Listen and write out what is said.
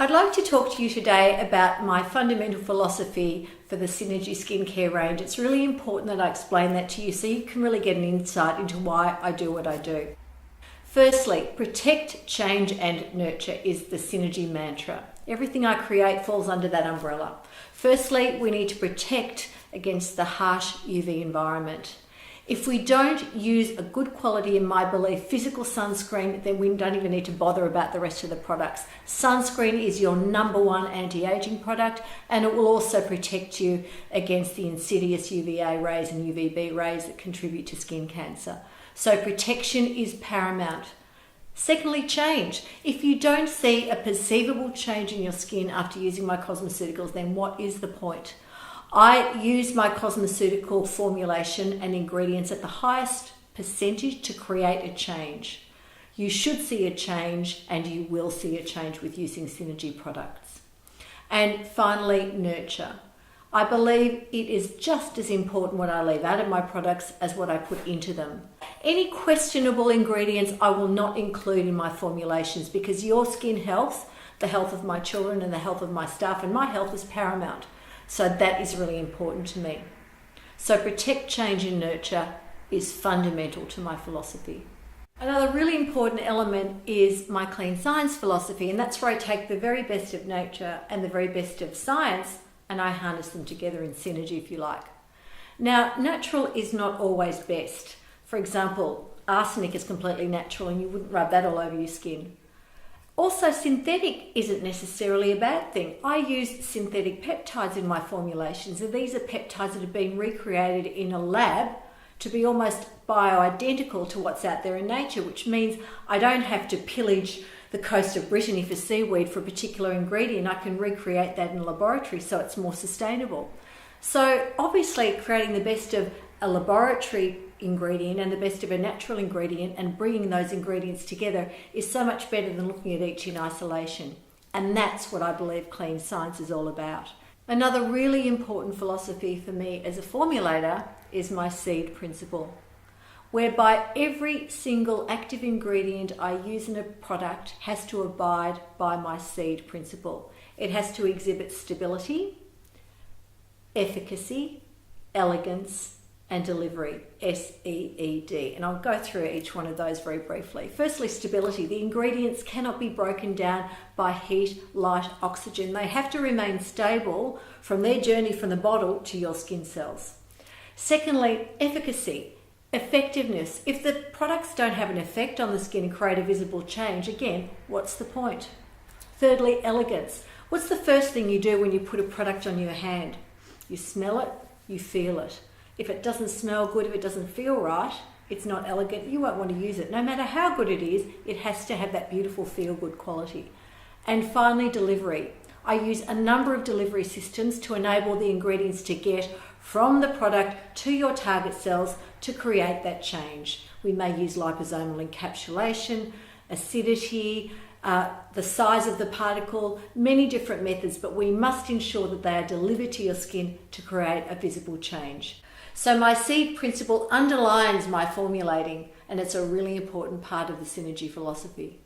I'd like to talk to you today about my fundamental philosophy for the Synergie skincare range. It's really important that I explain that to you so you can really get an insight into why I do what I do. Firstly, protect, change and nurture is the Synergie mantra. Everything I create falls under that umbrella. Firstly, we need to protect against the harsh UV environment. If we don't use a good quality, in my belief, physical sunscreen, then we don't even need to bother about the rest of the products. Sunscreen is your number one anti-aging product, and it will also protect you against the insidious UVA rays and UVB rays that contribute to skin cancer. So protection is paramount. Secondly, change. If you don't see a perceivable change in your skin after using my cosmeceuticals, then what is the point? I use my cosmeceutical formulation and ingredients at the highest percentage to create a change. You should see a change, and you will see a change with using Synergie products. And finally, nurture. I believe it is just as important what I leave out of my products as what I put into them. Any questionable ingredients I will not include in my formulations, because your skin health, the health of my children and the health of my staff and my health is paramount. So that is really important to me. So protect, change and nurture is fundamental to my philosophy. Another really important element is my clean science philosophy, and that's where I take the very best of nature and the very best of science and I harness them together in synergy, if you like. Now, natural is not always best. For example, arsenic is completely natural and you wouldn't rub that all over your skin. Also, synthetic isn't necessarily a bad thing. I use synthetic peptides in my formulations, and these are peptides that have been recreated in a lab to be almost bioidentical to what's out there in nature, which means I don't have to pillage the coast of Brittany for seaweed for a particular ingredient. I can recreate that in a laboratory so it's more sustainable. So obviously creating the best of a laboratory ingredient and the best of a natural ingredient and bringing those ingredients together is so much better than looking at each in isolation. And that's what I believe clean science is all about. Another really important philosophy for me as a formulator is my seed principle, whereby every single active ingredient I use in a product has to abide by my seed principle. It has to exhibit stability, efficacy, elegance, and delivery, SEED. And I'll go through each one of those very briefly. Firstly, stability. The ingredients cannot be broken down by heat, light, oxygen. They have to remain stable from their journey from the bottle to your skin cells. Secondly, efficacy, effectiveness. If the products don't have an effect on the skin and create a visible change, again, what's the point? Thirdly, elegance. What's the first thing you do when you put a product on your hand? You smell it, you feel it. If it doesn't smell good, if it doesn't feel right, it's not elegant, you won't want to use it. No matter how good it is, it has to have that beautiful feel-good quality. And finally, delivery. I use a number of delivery systems to enable the ingredients to get from the product to your target cells to create that change. We may use liposomal encapsulation, acidity, the size of the particle, many different methods, but we must ensure that they are delivered to your skin to create a visible change. So my seed principle underlines my formulating, and it's a really important part of the Synergie philosophy.